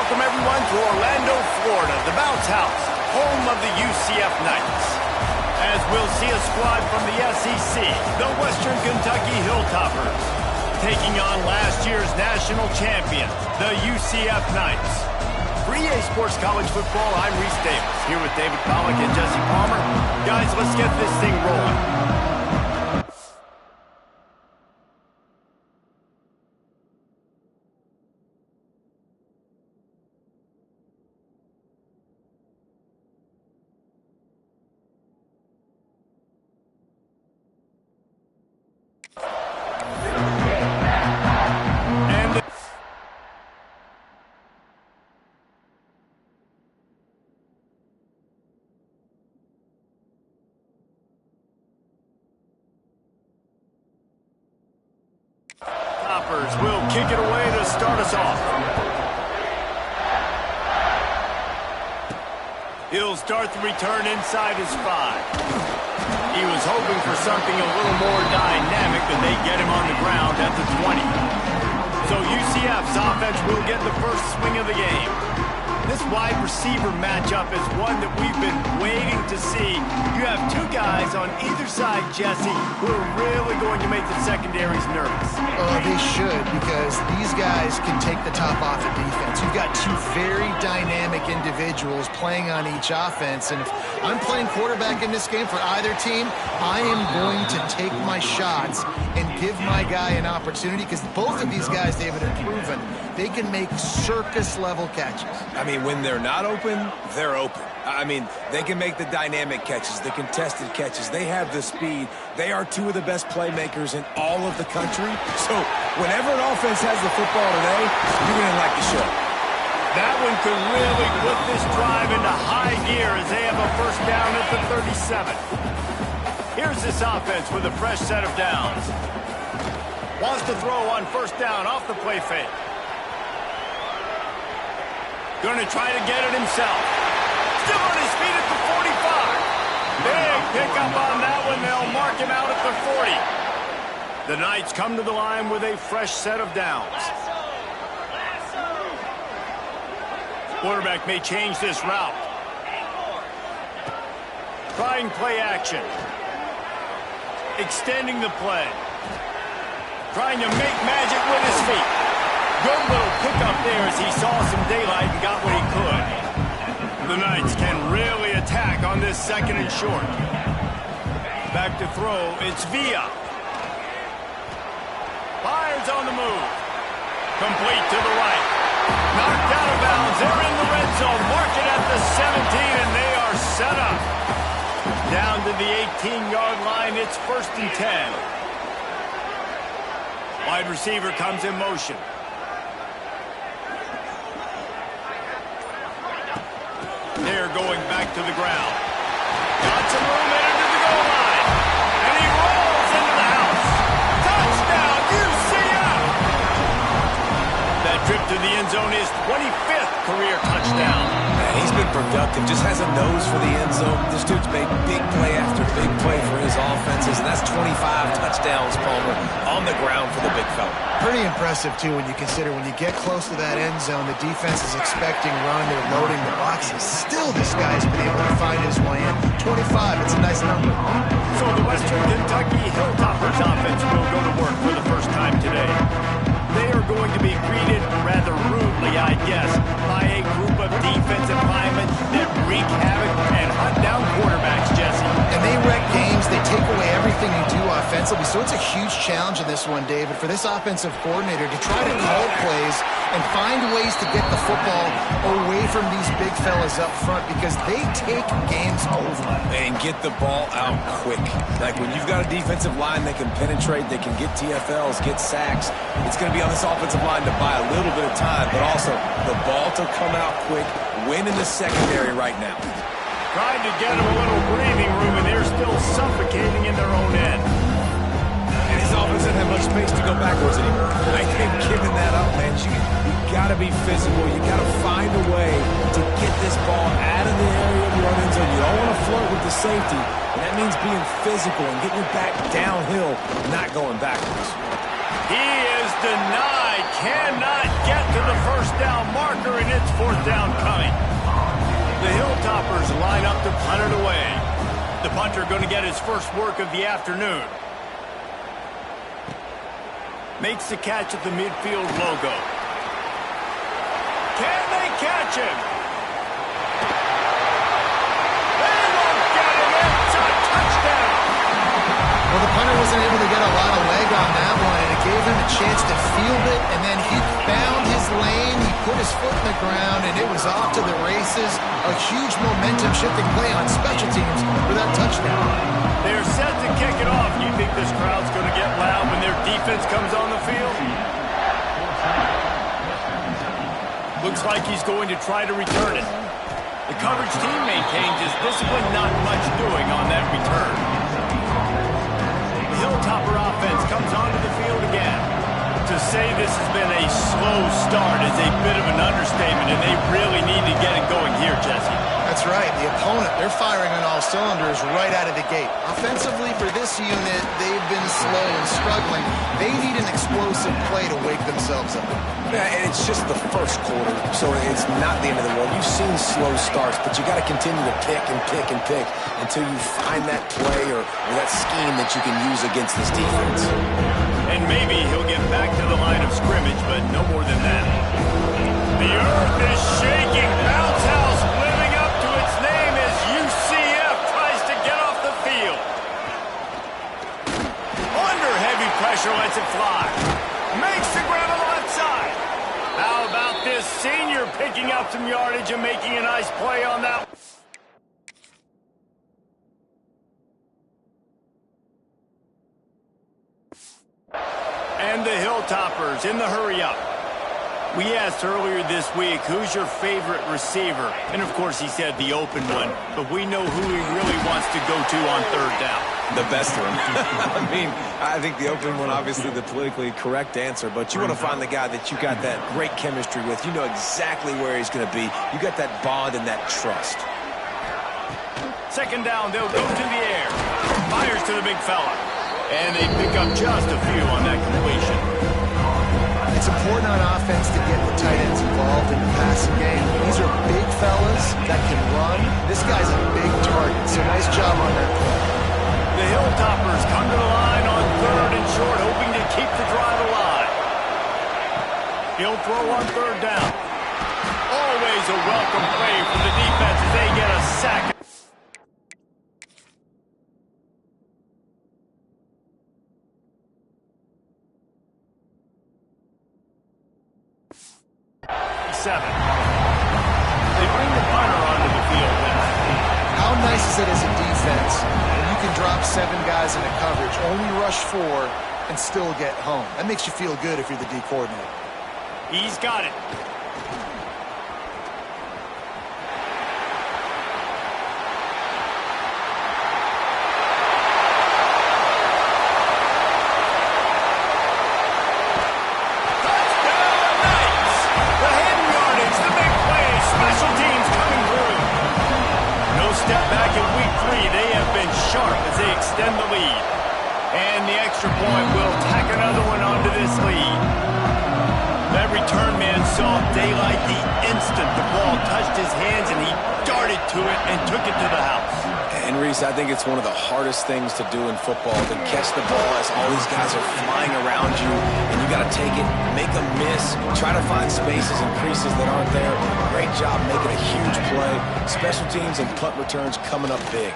welcome everyone to Orlando, Florida, the bounce house, home of the UCF Knights. As we'll see a squad from the SEC, the Western Kentucky Hilltoppers, taking on last year's national champions, the UCF Knights. For EA Sports College Football, I'm Reese Davis, here with David Pollack and Jesse Palmer. Guys, let's get this thing rolling. Will kick it away to start us off. He'll start the return inside his 5. He was hoping for something a little more dynamic, but they get him on the ground at the 20. So UCF's offense will get the first swing of the game. This wide receiver matchup is one that we've been waiting to see. You have two guys on either side, Jesse, who are really going to make the secondaries nervous. Oh, they should, because these guys can take the top off the defense. You've got two very dynamic individuals playing on each offense, and if I'm playing quarterback in this game for either team, I am going to take my shots and give my guy an opportunity, because both of these guys, David, have proven they can make circus-level catches. I mean, when they're not open, they're open. I mean, they can make the dynamic catches, the contested catches. They have the speed. They are two of the best playmakers in all of the country. So whenever an offense has the football today, you're going to like the show. That one could really put this drive into high gear as they have a first down at the 37. Here's this offense with a fresh set of downs. Wants to throw on first down off the play fake. Going to try to get it himself. Still on his feet at the 45. Big pickup on that one. They'll mark him out at the 40. The Knights come to the line with a fresh set of downs. Quarterback may change this route. Trying play action. Extending the play. Trying to make magic with his feet. Good little pickup there as he saw some daylight and got what he could. The Knights can really attack on this second and short. Back to throw, it's Villa. Fires on the move. Complete to the right. Knocked out of bounds. They're in the red zone. Mark it at the 17, and they are set up. Down to the 18-yard line, it's 1st and 10. Wide receiver comes in motion. They're going back to the ground. Got some room in into the goal line. And he rolls into the house. Touchdown, UCF! That trip to the end zone is 25th career touchdown. Man, he's been productive, just has a nose for the end zone. This dude's made big play after big play for his offenses, and that's 25 touchdowns, Palmer, on the ground for the big fella. Pretty impressive, too, when you consider when you get close to that end zone, the defense is expecting run, they're loading the boxes. Still, this guy's been able to find his way in. 25, it's a nice number. So the Western Kentucky Hilltoppers offense will go to work for the first time today. They are going to be greeted rather rudely, I guess, by a group of defensive linemen that wreak havoc and hunt down quarterbacks, Jesse. And they wreck games. They take away everything you do offensively. So it's a huge challenge in this one, David, for this offensive coordinator to try to call plays and find ways to get the football away from these big fellas up front, because they take games over. And get the ball out quick. Like when you've got a defensive line that can penetrate, they can get TFLs, get sacks, it's going to be on this offensive line to buy a little bit of time, but also the ball to come out quick, win in the secondary right now. Trying to get them a little breathing room, and they're still suffocating in their own end. And his offense doesn't have much space to go backwards anymore. I think giving that up, man, you got to be physical. You got to find a way to get this ball out of the area of your end zone. You don't want to flirt with the safety, and that means being physical and getting your back downhill, not going backwards. He is denied cannot get to the first down marker, and it's fourth down coming. The Hilltoppers line up to punt it away. The punter going to get his first work of the afternoon. Makes the catch at the midfield logo. Can they catch him? They won't get him. It's a touchdown. Well, the punter wasn't able to get a lot of leg on that one, and it gave him a chance to field it, and then he found his lane, he put his foot in the ground, and it was off to the races. A huge momentum-shifting play on special teams for that touchdown. They're set to kick it off. You think this crowd's going to get loud when their defense comes on the field? Looks like he's going to try to return it. The coverage team maintains his discipline, not much doing on that return. The Hilltopper offense comes onto the field again. To say this has been a slow start is a bit of an understatement, and they really need to get it going here, Jesse. That's right. The opponent, they're firing on all cylinders right out of the gate. Offensively, for this unit, they've been slow and struggling. They need an explosive play to wake themselves up. Yeah, and it's just the first quarter, so it's not the end of the world. You've seen slow starts, but you got to continue to pick and pick and pick until you find that play or that scheme that you can use against this defense. And maybe he'll get back to the line of scrimmage, but no more than that. The earth is shaking. Bounce house living up to its name as UCF tries to get off the field. Under heavy pressure, lets it fly. Makes the grab on the left side. How about this senior picking up some yardage and making a nice play on that? And the Hilltoppers in the hurry-up. We asked earlier this week, who's your favorite receiver? And, of course, he said the open one. But we know who he really wants to go to on third down. The best one. I mean, I think the open one, obviously the politically correct answer, but you want to find the guy that you got that great chemistry with. You know exactly where he's going to be. You got that bond and that trust. Second down, they'll go to the air. Fires to the big fella. And they pick up just a few on that completion. It's important on offense to get the tight ends involved in the passing game. These are big fellas that can run. This guy's a big target, so nice job on that play. The Hilltoppers come to the line on third and short, hoping to keep the drive alive. He'll throw on third down. Always a welcome play for the defense as they get a sack. They bring the punter onto the field now. How nice is it as a defense when you can drop 7 guys into coverage, only rush 4, and still get home? That makes you feel good if you're the D coordinator. He's got it. Step back in week 3, they have been sharp as they extend the lead. And the extra point will tack another one onto this lead. That return man saw daylight the instant the ball touched his hands, and he darted to it and took it to the house. And Reese, I think it's one of the hardest things to do in football, to catch the ball as all these guys are flying around you, and you got to take it, make them miss, try to find spaces and creases that aren't there. Great job making a huge play. Special teams and punt returns coming up big.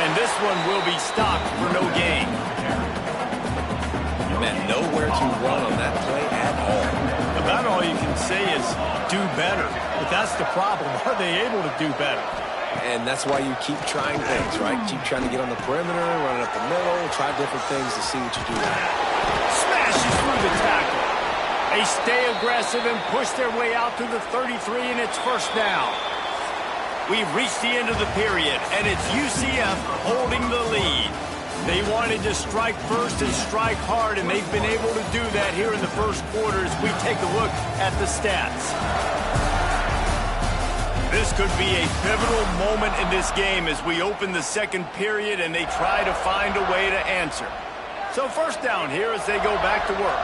And this one will be stopped for no gain. Man, nowhere to run on that play at all. About all you can say is do better. But that's the problem. Are they able to do better? And that's why you keep trying things, right? Keep trying to get on the perimeter, running up the middle, try different things to see what you do. Smashes through the tackle. They stay aggressive and push their way out to the 33, and it's first down. We've reached the end of the period, and it's UCF holding the lead. They wanted to strike first and strike hard, and they've been able to do that here in the first quarter as we take a look at the stats. This could be a pivotal moment in this game as we open the second period and they try to find a way to answer. So first down here as they go back to work.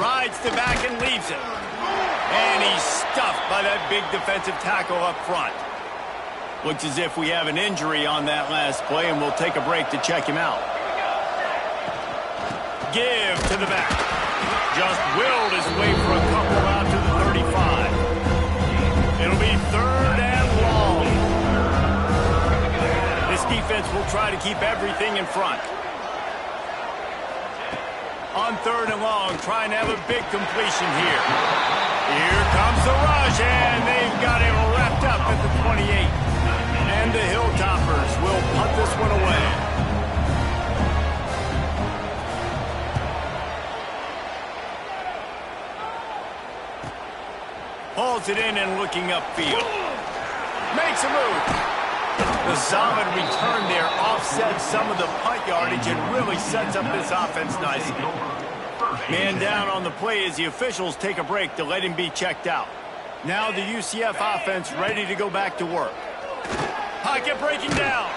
Rides to back and leaves it. And he's stuffed by that big defensive tackle up front. Looks as if we have an injury on that last play, and we'll take a break to check him out. Give to the back. Just willed his way for a couple out to the 35. It'll be 3rd and long. This defense will try to keep everything in front. On 3rd and long, trying to have a big completion here. Here comes the rush, and they've got him wrapped up at the 28. And the Hilltoppers will punt this one away. Hauls it in and looking upfield. Makes a move. The solid return there offsets some of the punt yardage and really sets up this offense nicely. Man down on the play as the officials take a break to let him be checked out. Now the UCF offense ready to go back to work. Pocket breaking down.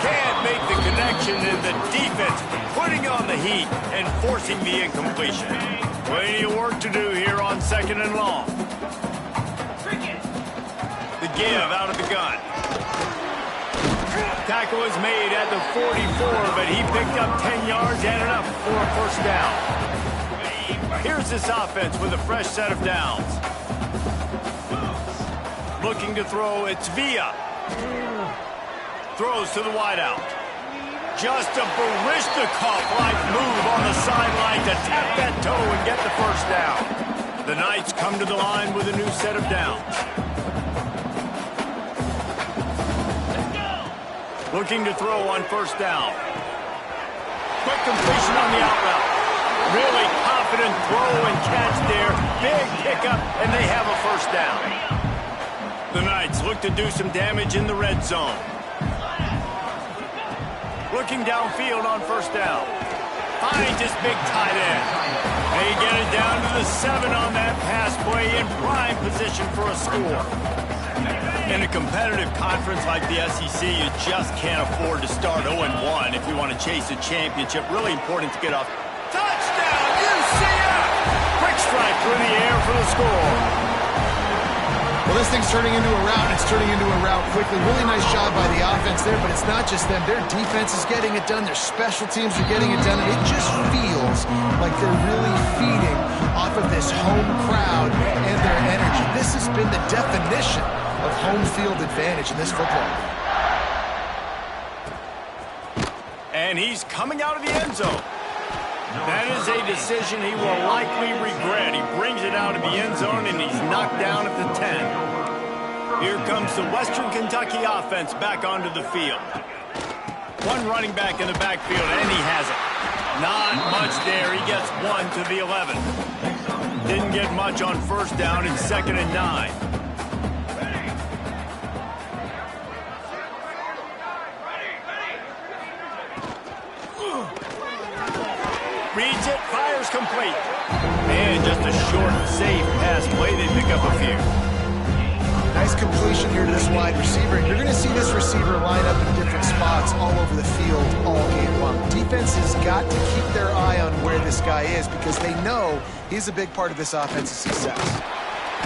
Can't make the connection, and the defense putting on the heat and forcing the incompletion. Plenty of work to do here on 2nd and long. The give out of the gun. Tackle is made at the 44, but he picked up 10 yards and enough for a first down. Here's this offense with a fresh set of downs. Looking to throw, it's Villa. Throws to the wideout. Just a Barishnikov-like move on the sideline to tap that toe and get the first down. The Knights come to the line with a new set of downs. Looking to throw on first down. Quick completion on the out route. Really confident throw and catch there. Big pickup, and they have a first down. The Knights look to do some damage in the red zone. Looking downfield on first down. Finds his big tight end. They get it down to the 7 on that pass play in prime position for a score. In a competitive conference like the SEC, you just can't afford to start 0-1 if you want to chase a championship. Really important to get off. Touchdown, UCF! Quick strike through the air for the score. Well, this thing's turning into a rout, and it's turning into a rout quickly. Really nice job by the offense there, but it's not just them. Their defense is getting it done. Their special teams are getting it done, and it just feels like they're really feeding off of this home crowd and their energy. This has been the definition of home field advantage in this football. And he's coming out of the end zone. That is a decision he will likely regret. He brings it out of the end zone, and he's knocked down at the 10. Here comes the Western Kentucky offense back onto the field. One running back in the backfield, and he has it. Not much there. He gets 1 to the 11. Didn't get much on first down in 2nd and 9. Reads it, fires complete. And just a short, safe pass play. They pick up a few. Nice completion here to this wide receiver. And you're going to see this receiver line up in different spots all over the field all game long. Defense has got to keep their eye on where this guy is because they know he's a big part of this offense's success.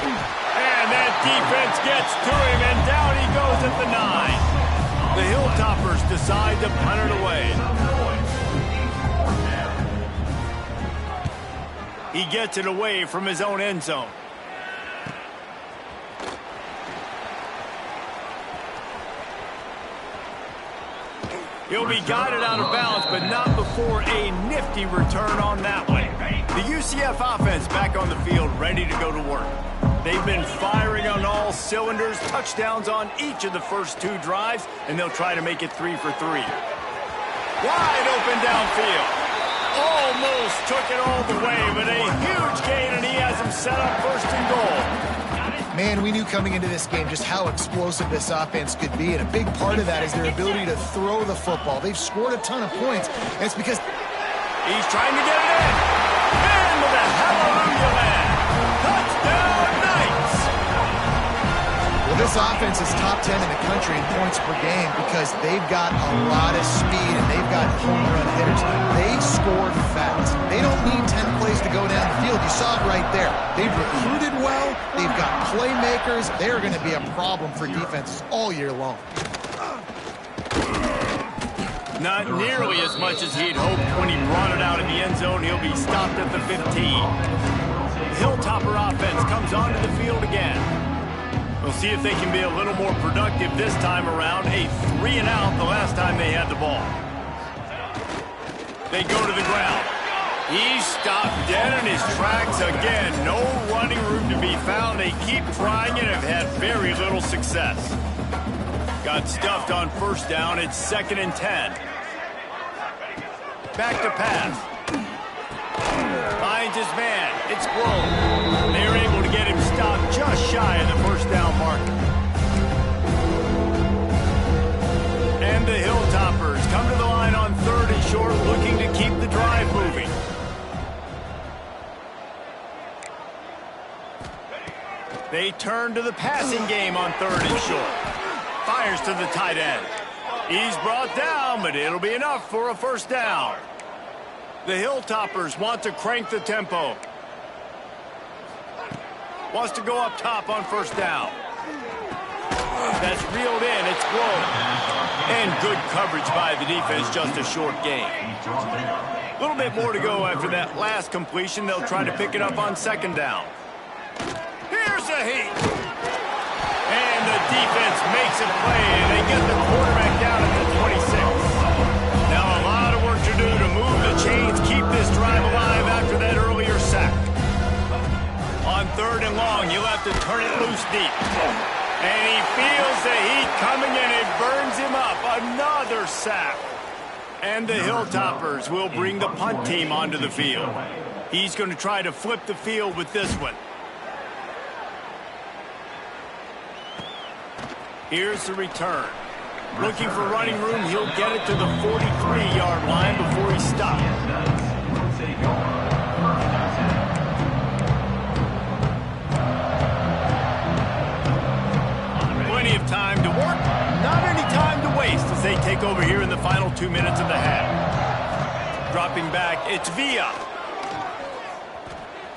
And that defense gets to him, and down he goes at the 9. The Hilltoppers decide to punt it away. He gets it away from his own end zone. He'll be guided out of bounds, but not before a nifty return on that one. The UCF offense back on the field, ready to go to work. They've been firing on all cylinders, touchdowns on each of the first 2 drives, and they'll try to make it 3 for 3. Wide open downfield. Almost took it all the way, but a huge gain, and he has him set up 1st and goal. Man, we knew coming into this game just how explosive this offense could be, and a big part of that is their ability to throw the football. They've scored a ton of points, and it's because he's trying to get it in. Into the hallelujah land. Touchdown, Knights! Well, This offense is top 10 in the country in points per game because they've got a lot of speed and they've got home run hitters. They score fast. They don't need 10 plays to go down the field. You saw it right there. They've recruited well. They've got playmakers. They are going to be a problem for defenses all year long. Not nearly as much as he'd hoped when he brought it out in the end zone. He'll be stopped at the 15. The Hilltopper offense comes onto the field again. We'll see if they can be a little more productive this time around. A 3-and-out the last time they had the ball. They go to the ground. He's stopped dead in his tracks again. No running room to be found. They keep trying and have had very little success. Got stuffed on first down. It's 2nd and 10. Back to pass. Finds his man. It's Grove. They're able to get him stopped just shy of the first down marker. And the Hilltoppers come to the line on 3rd and short, looking to keep the drive moving. They turn to the passing game on 3rd and short. Fires to the tight end. He's brought down, but it'll be enough for a first down. The Hilltoppers want to crank the tempo. Wants to go up top on first down. That's reeled in. It's Grove. And good coverage by the defense, just a short gain. A little bit more to go after that last completion. They'll try to pick it up on 2nd down. Here's a heat. And the defense makes a play, and they get the quarterback down at the 26. Now a lot of work to do to move the chains, keep this drive alive after that earlier sack. On 3rd and long, he'll have to turn it loose deep. And he feels the heat coming, and it burns him up. Another sack. And the Hilltoppers will bring the punt team onto the field. He's going to try to flip the field with this one. Here's the return. Looking for running room, he'll get it to the 43-yard line before he stops. Plenty of time to work, not any time to waste as they take over here in the final 2 minutes of the half. Dropping back, it's Villa.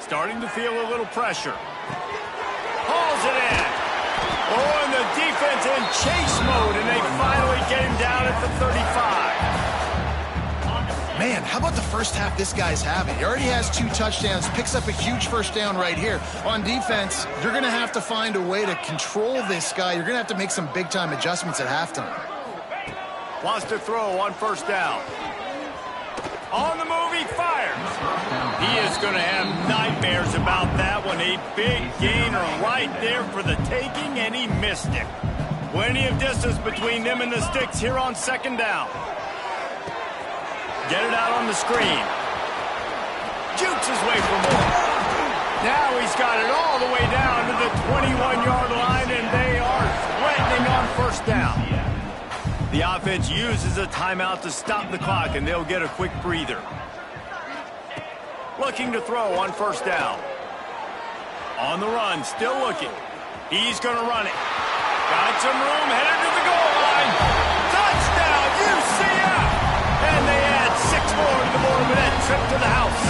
Starting to feel a little pressure. Hauls it in. Oh, and the defense in chase mode, and they finally get him down at the 35. Man, how about the first half this guy's having? He already has 2 touchdowns, picks up a huge first down right here. On defense, you're going to have to find a way to control this guy. You're going to have to make some big-time adjustments at halftime. Wants to throw on first down. On the move, he fires. He is going to have nightmares about that one. A big gainer right there for the taking, and he missed it. Plenty of distance between them and the sticks here on 2nd down. Get it out on the screen. Jukes his way for more. Now he's got it all the way down to the 21-yard line, and they are threatening on first down. The offense uses a timeout to stop the clock, and they'll get a quick breather. Looking to throw on first down. On the run, still looking. He's going to run it. Got some room, headed to the goal line. Touchdown, UCF! And they add 6 more to the board with that trip to the house.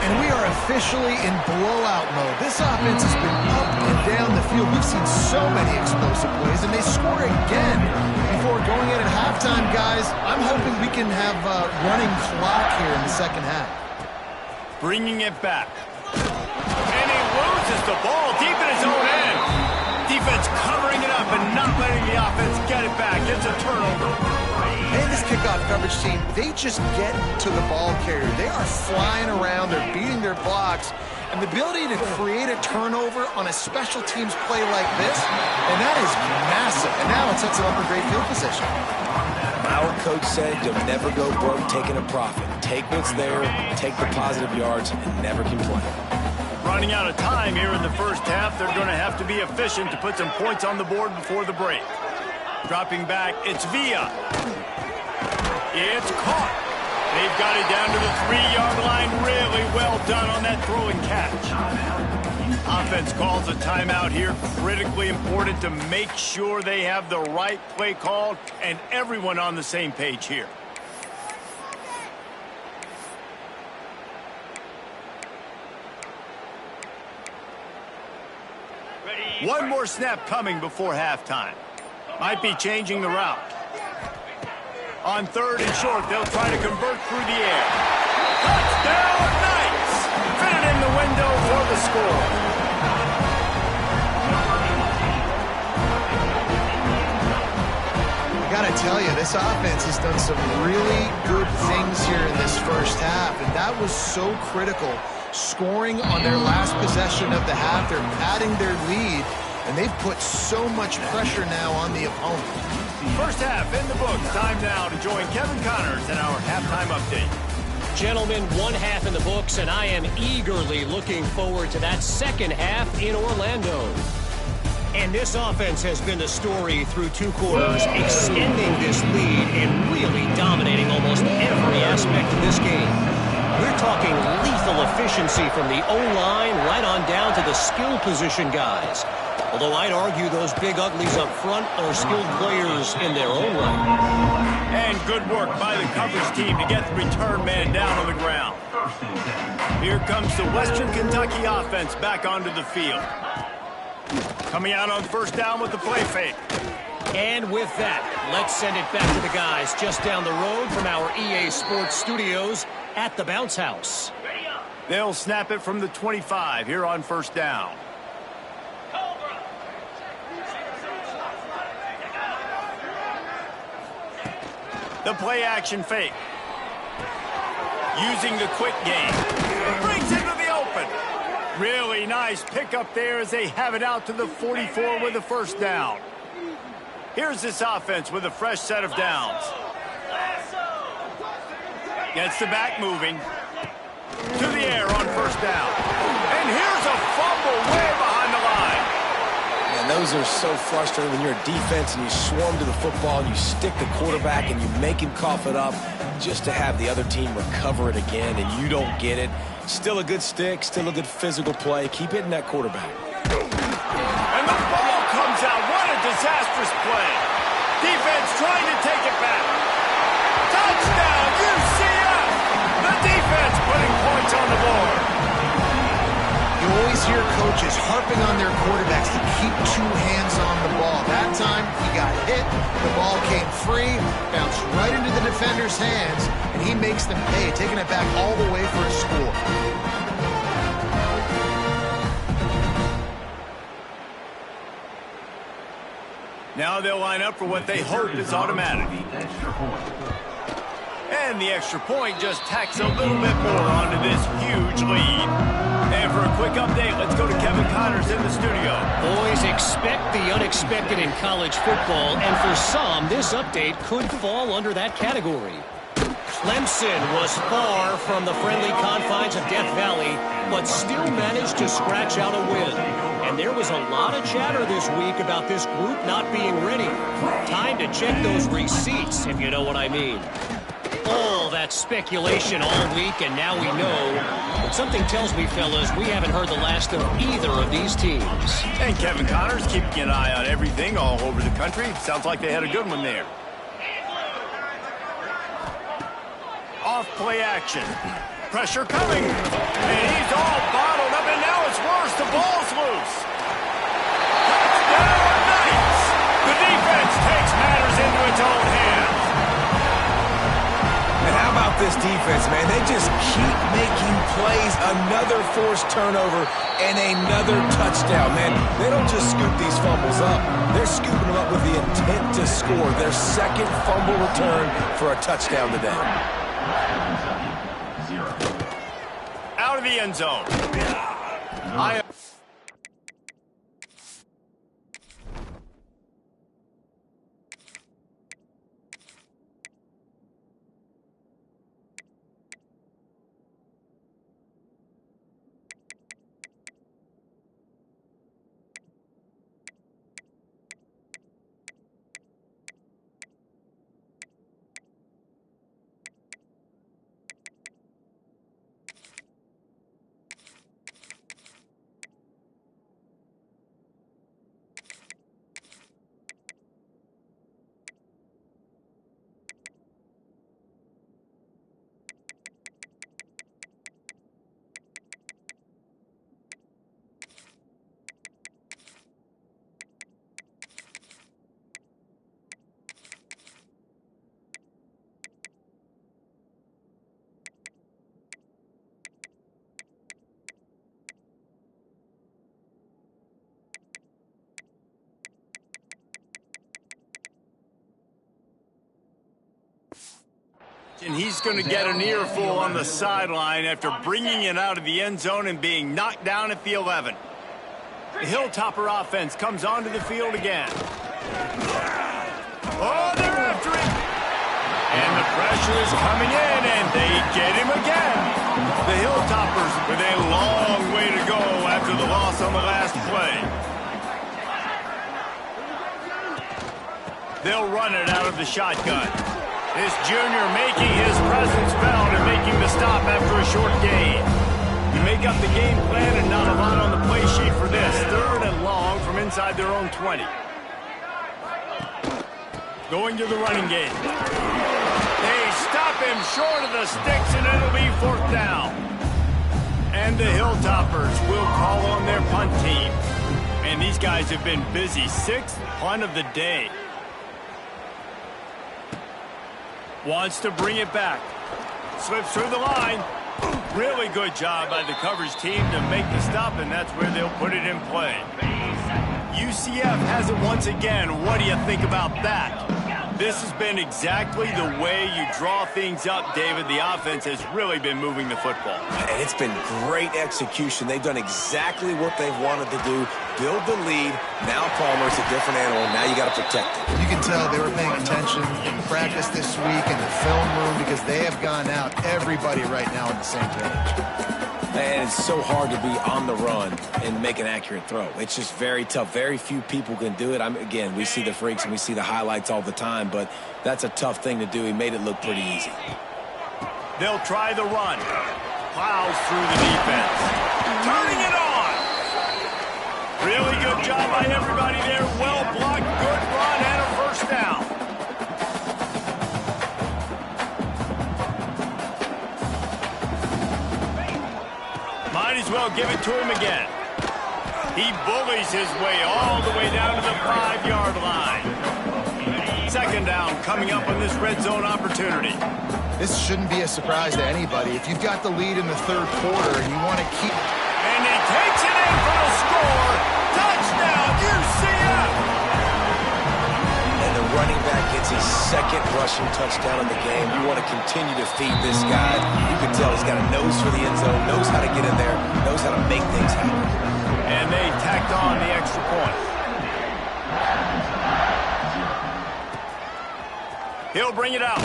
And we are officially in blowout mode. This offense has been up and down the field. We've seen so many explosive plays, and they score again before going in at halftime, guys. I'm hoping we can have a running clock here in the 2nd half. Bringing it back. And he loses the ball deep in his own end. Defense covering it up and not letting the offense get it back. It's a turnover. And this kickoff coverage team, they just get to the ball carrier. They are flying around. They're beating their blocks. And the ability to create a turnover on a special teams play like this, and that is massive. And now it sets them up for great field position. Our coach said you'll never go broke taking a profit. Take what's there, take the positive yards, and never complain. Running out of time here in the first half, they're going to have to be efficient to put some points on the board before the break. Dropping back, it's Villa. It's caught. They've got it down to the 3-yard line. Really well done on that throw and catch. Offense calls a timeout here. Critically important to make sure they have the right play called and everyone on the same page here. One more snap coming before halftime. Might be changing the route. On 3rd and short, they'll try to convert through the air. Touchdown, Knights! Fit it in the window for the score. I gotta tell you, this offense has done some really good things here in this first half, and that was so critical. Scoring on their last possession of the half, they're padding their lead, and they've put so much pressure now on the opponent. First half in the books. Time now to join Kevin Connors in our halftime update. Gentlemen, one half in the books, and I am eagerly looking forward to that second half in Orlando. And this offense has been the story through 2 quarters, extending this lead and really dominating almost every aspect of this game. We're talking lethal efficiency from the O-line right on down to the skill position guys. Although I'd argue those big uglies up front are skilled players in their own right. And good work by the coverage team to get the return man down on the ground. Here comes the Western Kentucky offense back onto the field. Coming out on first down with the play fake. And with that, let's send it back to the guys just down the road from our EA Sports studios at the Bounce House. They'll snap it from the 25 here on first down. The play action fake. Using the quick game. Brings it to the open. Really nice pickup there as they have it out to the 44 with a first down. Here's this offense with a fresh set of downs. Gets the back moving. To the air on first down. And here's a fumble way behind the line. And those are so frustrating when you're a defense and you swarm to the football and you stick the quarterback and you make him cough it up just to have the other team recover it again and you don't get it. Still a good stick, still a good physical play. Keep hitting that quarterback. And the ball comes out. What a disastrous play. Defense trying to take it back. Touchdown, UCF! The defense putting points on the board. You always hear coaches harping on their quarterbacks to keep 2 hands on the ball. That time, he got hit, the ball came free, bounced right into the defender's hands, and he makes them pay, taking it back all the way for a score. Now they'll line up for what they hope is automatic. And the extra point just tacks a little bit more onto this huge lead. And for a quick update, let's go to Kevin Connors in the studio. Boys, expect the unexpected in college football, and for some, this update could fall under that category. Clemson was far from the friendly confines of Death Valley, but still managed to scratch out a win. And there was a lot of chatter this week about this group not being ready. Time to check those receipts, if you know what I mean. All that speculation all week, and now we know. But something tells me, fellas, we haven't heard the last of either of these teams. And Kevin Connors keeping an eye on everything all over the country. Sounds like they had a good one there. Off play action. Pressure coming. And he's all bottled up, and now it's worse. The ball's loose. Touchdown, Knights! The defense takes matters into its own hands. And how about this defense, man? They just keep making plays. Another forced turnover and another touchdown, man. They don't just scoop these fumbles up. They're scooping them up with the intent to score. Their second fumble return for a touchdown today. Out of the end zone. And he's going to get an earful on the sideline after bringing it out of the end zone and being knocked down at the 11. The Hilltopper offense comes onto the field again. Oh, they're after him. And the pressure is coming in, and they get him again. The Hilltoppers with a long way to go after the loss on the last play. They'll run it out of the shotgun. This junior making his presence felt and making the stop after a short gain. You make up the game plan and not a lot on the play sheet for this. 3rd and long from inside their own 20. Going to the running game. They stop him short of the sticks and it'll be 4th down. And the Hilltoppers will call on their punt team. And these guys have been busy. 6th punt of the day. Wants to bring it back. Slips through the line. Really good job by the coverage team to make the stop, and that's where they'll put it in play. UCF has it once again. What do you think about that? This has been exactly the way you draw things up, David. The offense has really been moving the football. And it's been great execution. They've done exactly what they've wanted to do. Build the lead. Now Palmer's a different animal. Now you got to protect it. You can tell they were paying attention in practice this week in the film room because they have gone out, everybody right now on the same page. And it's so hard to be on the run and make an accurate throw. It's just very tough. Very few people can do it. Again, we see the freaks and we see the highlights all the time, but that's a tough thing to do. He made it look pretty easy. They'll try the run. Plows through the defense. Turning it on. Really good job by everybody there. Well blocked, good run, and a 1st down. Might as well give it to him again. He bullies his way all the way down to the 5-yard line. 2nd down coming up on this red zone opportunity. This shouldn't be a surprise to anybody. If you've got the lead in the 3rd quarter and you want to keep... And he takes it in for the score. Touchdown, UCF! And the running back gets his 2nd rushing touchdown in the game. You want to continue to feed this guy. You can tell he's got a nose for the end zone, knows how to get in there, knows how to make things happen. And they tacked on the extra point. He'll bring it out.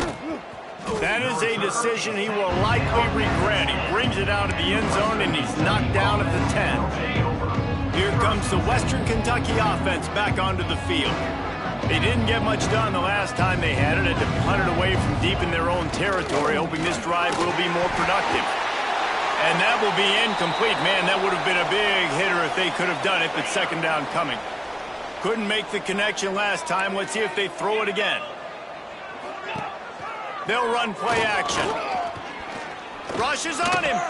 That is a decision he will likely regret. He brings it out of the end zone, and he's knocked down at the 10. Here comes the Western Kentucky offense back onto the field. They didn't get much done the last time they had it. Had to punt it away from deep in their own territory, hoping this drive will be more productive. And that will be incomplete. Man, that would have been a big hitter if they could have done it, but 2nd down coming. Couldn't make the connection last time. Let's see if they throw it again. They'll run play action. Rushes on him.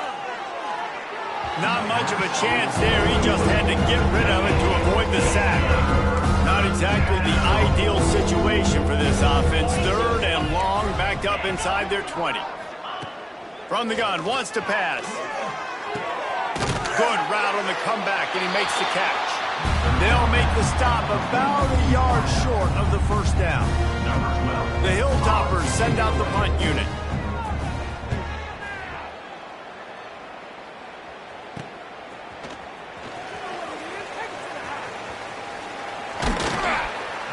Not much of a chance there. He just had to get rid of it to avoid the sack. Not exactly the ideal situation for this offense. 3rd and long, backed up inside their 20. From the gun, wants to pass. Good route on the comeback, and he makes the catch. They'll make the stop about a yard short of the 1st down. The Hilltoppers send out the punt unit.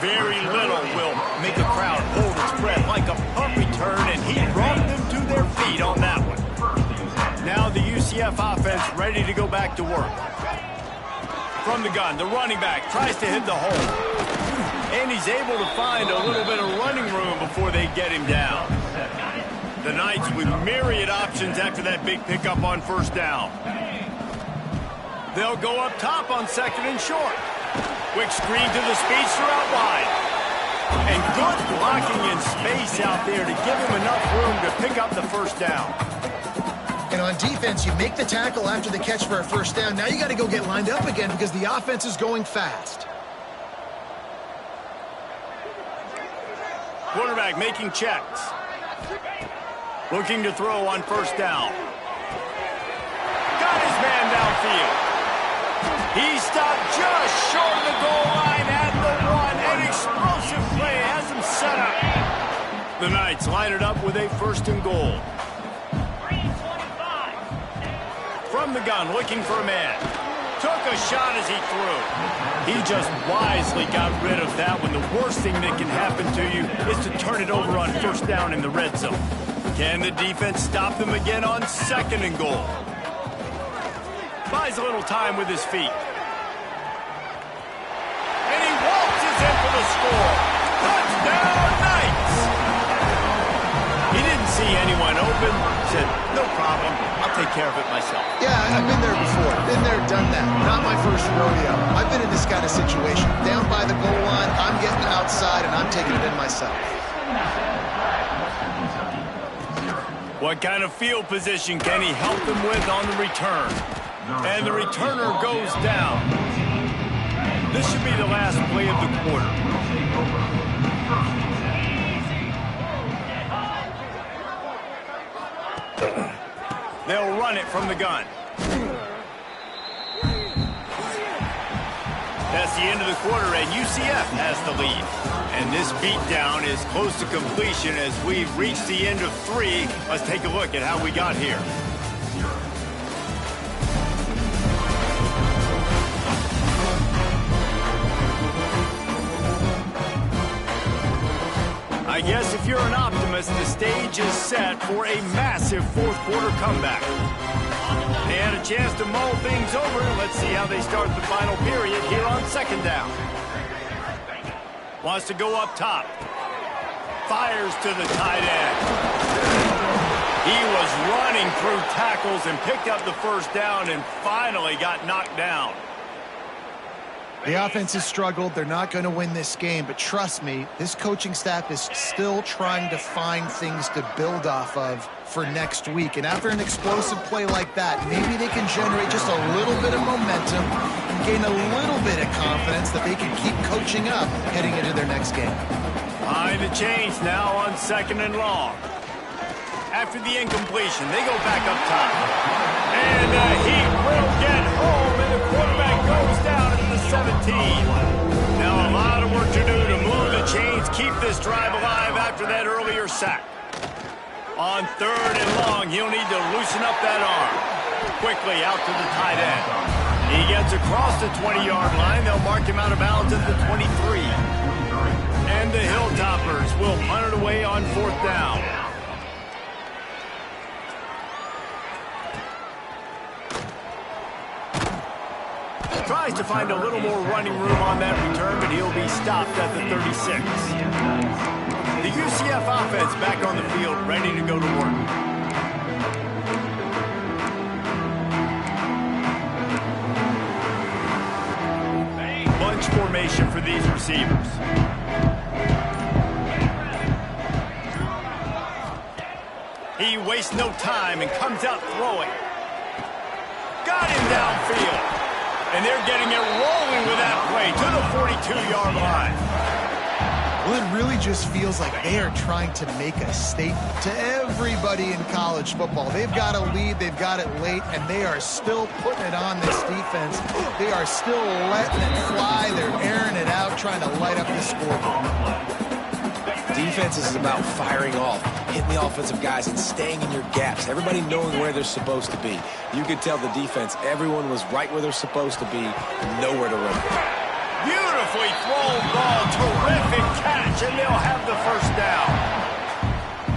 Very little will make a crowd hold its breath like a punt return, and he brought them to their feet on that one. Now the UCF offense ready to go back to work. From the gun, the running back tries to hit the hole. And he's able to find a little bit of running room before they get him down. The Knights with myriad options after that big pickup on 1st down. They'll go up top on 2nd and short. Quick screen to the speedster out wide. And good blocking in space out there to give him enough room to pick up the 1st down. And on defense, you make the tackle after the catch for a 1st down. Now you got to go get lined up again because the offense is going fast. Quarterback making checks. Looking to throw on 1st down. Got his man downfield. He stopped just short of the goal line at the 1. An explosive play has him set up. The Knights Let's line it up with a 1st and goal. From the gun, looking for a man. Took a shot as he threw. He just wisely got rid of that when the worst thing that can happen to you is to turn it over on 1st down in the red zone. Can the defense stop them again on 2nd and goal? Buys a little time with his feet. And he waltzes in for the score. Touchdown, Knights! He didn't see anyone open. Said, no problem. I'll take care of it myself. Yeah, I've been there before. Been there, done that. Not my first rodeo. I've been in this kind of situation. Down by the goal line, I'm getting outside, and I'm taking it in myself. What kind of field position can he help them with on the return? And the returner goes down. This should be the last play of the quarter. They'll run it from the gun. That's the end of the quarter, and UCF has the lead. And this beatdown is close to completion as we've reached the end of 3. Let's take a look at how we got here. I guess if you're an optimist, the stage is set for a massive 4th quarter comeback. They had a chance to mull things over. Let's see how they start the final period here on 2nd down. Wants to go up top. Fires to the tight end. He was running through tackles and picked up the 1st down and finally got knocked down. The offense has struggled. They're not going to win this game, but trust me, this coaching staff is still trying to find things to build off of for next week. And after an explosive play like that, maybe they can generate just a little bit of momentum and gain a little bit of confidence that they can keep coaching up heading into their next game. Behind the chains now on 2nd and long. After the incompletion, they go back up top. And the Heat will get home, and the quarterback goes down at the 17. Now a lot of work to do to move the chains, keep this drive alive after that earlier sack. On 3rd and long, he'll need to loosen up that arm. Quickly out to the tight end. He gets across the 20-yard line. They'll mark him out of bounds at the 23. And the Hilltoppers will punt it away on 4th down. Tries to find a little more running room on that return, but he'll be stopped at the 36. The UCF offense back on the field, ready to go to work. Bunch formation for these receivers. He wastes no time and comes out throwing. Got him downfield. And they're getting it rolling with that play to the 42-yard line. Well, it really just feels like they are trying to make a statement to everybody in college football. They've got a lead, they've got it late, and they are still putting it on this defense. They are still letting it fly. They're airing it out, trying to light up the scoreboard. Defense is about firing off, hitting the offensive guys and staying in your gaps. Everybody knowing where they're supposed to be. You could tell the defense, everyone was right where they're supposed to be, nowhere to run. Beautifully thrown ball, terrific catch, and they'll have the 1st down.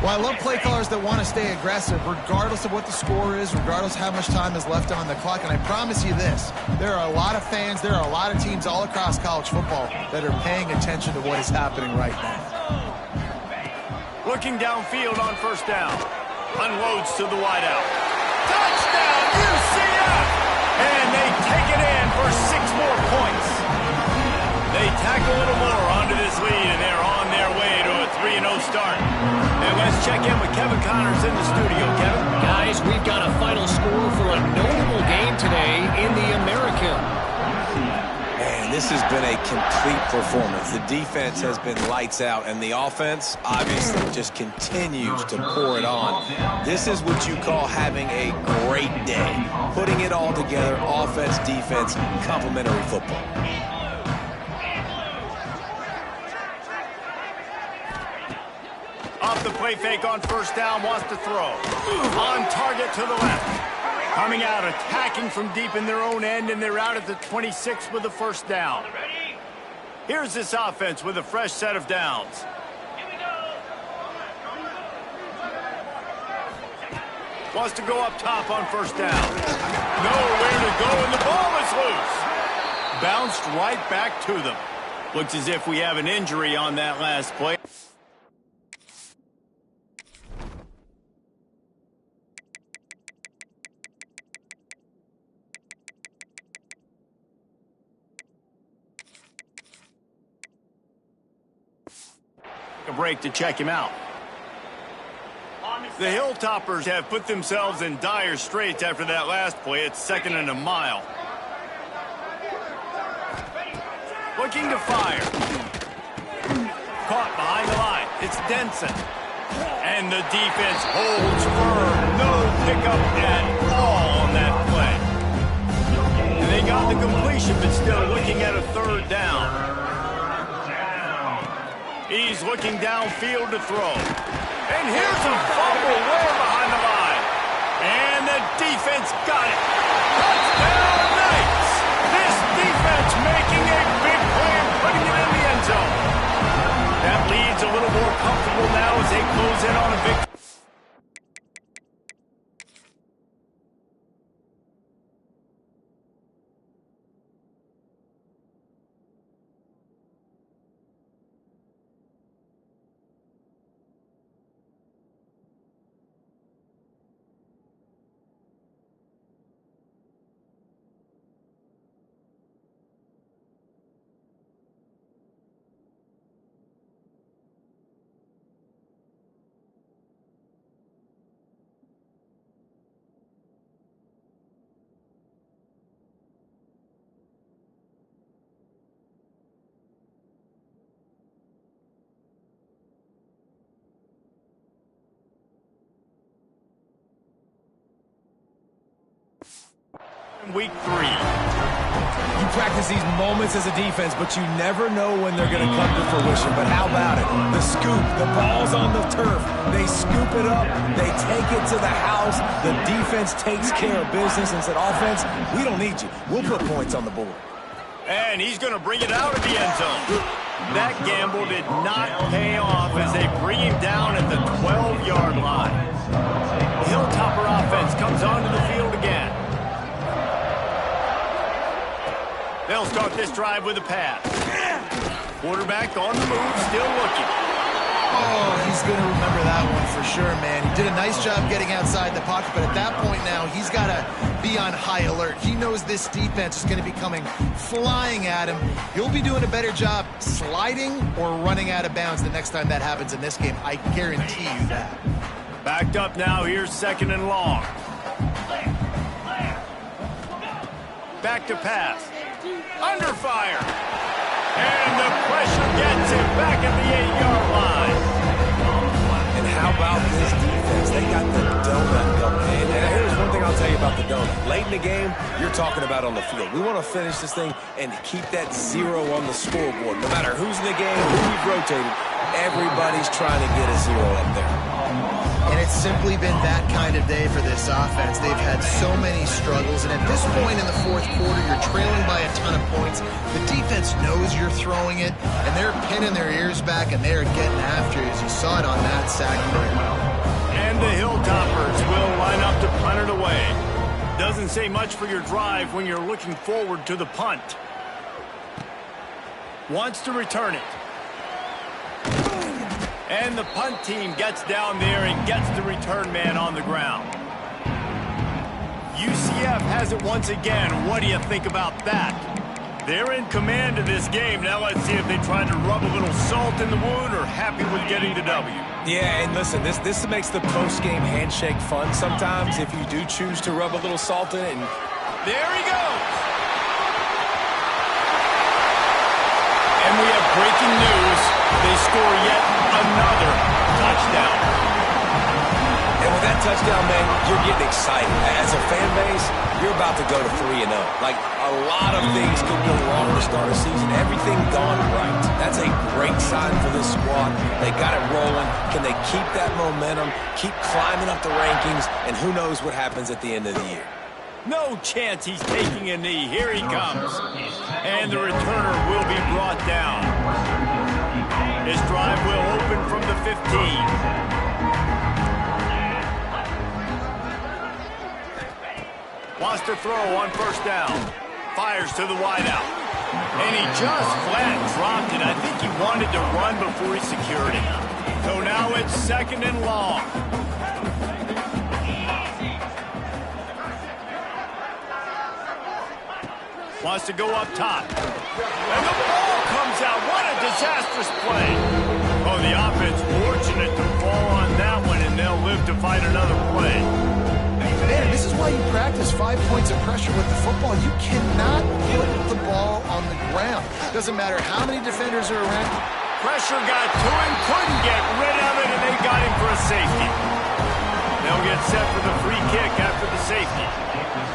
Well, I love play callers that want to stay aggressive, regardless of what the score is, regardless of how much time is left on the clock. And I promise you this, there are a lot of fans, there are a lot of teams all across college football that are paying attention to what is happening right now. Looking downfield on 1st down. Unloads to the wideout. Touchdown, UCF! And they take it in for 6 more points. They tack a little more onto this lead, and they're on their way to a 3-0 start. And let's check in with Kevin Connors in the studio. Kevin? Guys, we've got a final score for a notable game today in the American. Man, this has been a complete performance. The defense has been lights out, and the offense obviously just continues to pour it on. This is what you call having a great day. Putting it all together, offense, defense, complementary football. Off the play Play fake on first down, wants to throw. On target to the left. Coming out, attacking from deep in their own end, and they're out at the 26 with the first down. Here's this offense with a fresh set of downs. Wants to go up top on first down. Nowhere to go, and the ball is loose. Bounced right back to them. Looks as if we have an injury on that last play. A break to check him out. The Hilltoppers have put themselves in dire straits after that last play. It's 2nd and a mile. Looking to fire. Caught behind the line. It's Denson. And the defense holds firm. No pickup at all on that play. And they got the completion, but still looking at a 3rd down. He's looking downfield to throw. And here's a fumble way behind the line. And the defense got it. Touchdown, Knights! This defense making a big play and putting it in the end zone. That leads a little more comfortable now as they close in on a victory. Week 3. You practice these moments as a defense, but you never know when they're going to come to fruition. But how about it? The scoop, the ball's on the turf. They scoop it up. They take it to the house. The defense takes care of business and said, offense, we don't need you. We'll put points on the board. And he's going to bring it out of the end zone. That gamble did not pay off as they bring him down at the 12-yard line. The Hilltopper offense comes onto the field again. They'll start this drive with a pass. Quarterback on the move, still looking. Oh, he's going to remember that one for sure, man. He did a nice job getting outside the pocket, but at that point now, he's got to be on high alert. He knows this defense is going to be coming flying at him. He'll be doing a better job sliding or running out of bounds the next time that happens in this game. I guarantee you that. Backed up now, here's 2nd and long. Back to pass. Under fire. And the pressure gets him back at the 8-yard line. And how about this defense? They got the donut going. And here's one thing I'll tell you about the donut. Late in the game, you're talking about on the field. We want to finish this thing and keep that 0 on the scoreboard. No matter who's in the game, who we've rotated, everybody's trying to get a 0 up there. And it's simply been that kind of day for this offense. They've had so many struggles, and at this point in the 4th quarter, you're trailing by a ton of points. The defense knows you're throwing it, and they're pinning their ears back, and they're getting after you, as you saw it on that sack play. And the Hilltoppers will line up to punt it away. Doesn't say much for your drive when you're looking forward to the punt. Wants to return it. And the punt team gets down there and gets the return man on the ground. UCF has it once again. What do you think about that? They're in command of this game. Now let's see if they try to rub a little salt in the wound or happy with getting the W. Yeah, and listen, this makes the post-game handshake fun sometimes if you do choose to rub a little salt in it. And there he goes. And we have breaking news. They score yet another touchdown. with that touchdown, man, you're getting excited. As a fan base, you're about to go to 3-0. Like, a lot of things could go wrong to start a season. Everything gone right. That's a great sign for this squad. They got it rolling. Can they keep that momentum, keep climbing up the rankings, and who knows what happens at the end of the year? No chance he's taking a knee. Here he comes. And the returner will be brought down. His drive will open from the 15. Wants to throw on first down. Fires to the wideout. And he just flat dropped it. I think he wanted to run before he secured it. So now it's 2nd and long. Wants to go up top. And the ball comes out. What a disastrous play. Oh, the offense fortunate to fall on that one, and they'll live to fight another play. Man, this is why you practice 5 points of pressure with the football. You cannot put the ball on the ground. Doesn't matter how many defenders are around. Pressure got to him, couldn't get rid of it, and they got him for a safety. They'll get set for the free kick after the safety.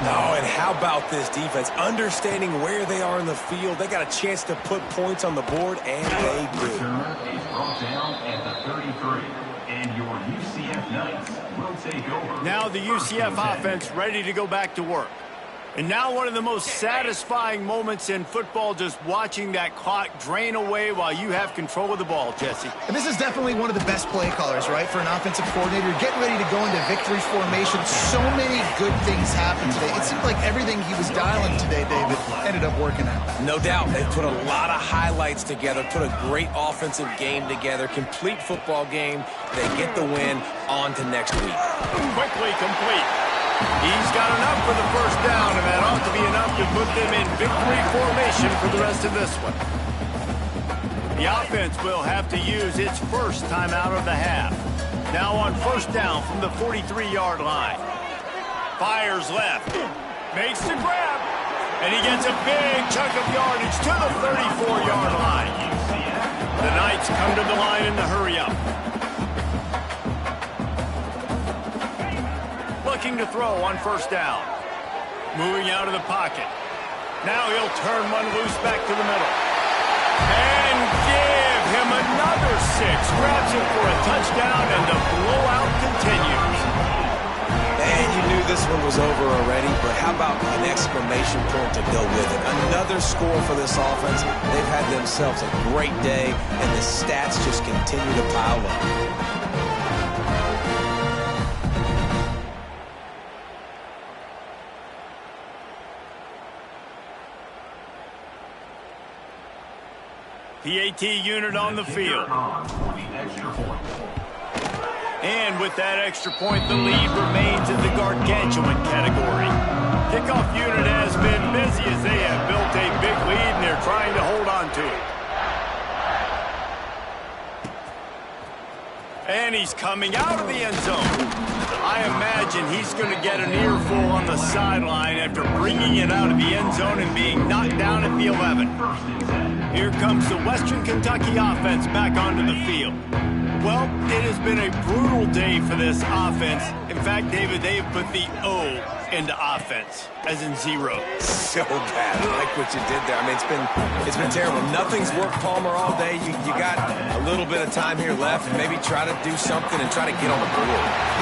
No, and how about this defense? Understanding where they are in the field. They got a chance to put points on the board, and they do. Returner is brought down at the 33. And your UCF Knights will take over. Now the UCF offense ready to go back to work. And now one of the most satisfying moments in football, just watching that clock drain away while you have control of the ball, Jesse. And this is definitely one of the best play callers, right, for an offensive coordinator. Getting ready to go into victory formation. So many good things happened today. It seemed like everything he was dialing today, David, ended up working out. No doubt. They put a lot of highlights together, put a great offensive game together, complete football game. They get the win. On to next week. Quickly complete. He's got enough for the first down, and that ought to be enough to put them in victory formation for the rest of this one. The offense will have to use its first timeout of the half. Now on first down from the 43-yard line. Fires left. Makes the grab. And he gets a big chunk of yardage to the 34-yard line. The Knights come to the line in the hurry-up. Looking to throw on first down. Moving out of the pocket. Now he'll turn one loose back to the middle. And give him another 6. Grabs him for a touchdown, and the blowout continues. And you knew this one was over already, but how about an exclamation point to go with it? Another score for this offense. They've had themselves a great day, and the stats just continue to pile up. PAT unit on the field. And with that extra point, the lead remains in the gargantuan category. Kickoff unit has been busy as they have built a big lead, and they're trying to hold on to it. And he's coming out of the end zone. I imagine he's going to get an earful on the sideline after bringing it out of the end zone and being knocked down at the 11. Here comes the Western Kentucky offense back onto the field. Well, it has been a brutal day for this offense. In fact, David, they've put the O into offense, as in 0. So bad. I like what you did there. I mean, it's been terrible. Nothing's worked, Palmer, all day. You got a little bit of time here left. Maybe try to do something and try to get on the board. Yeah.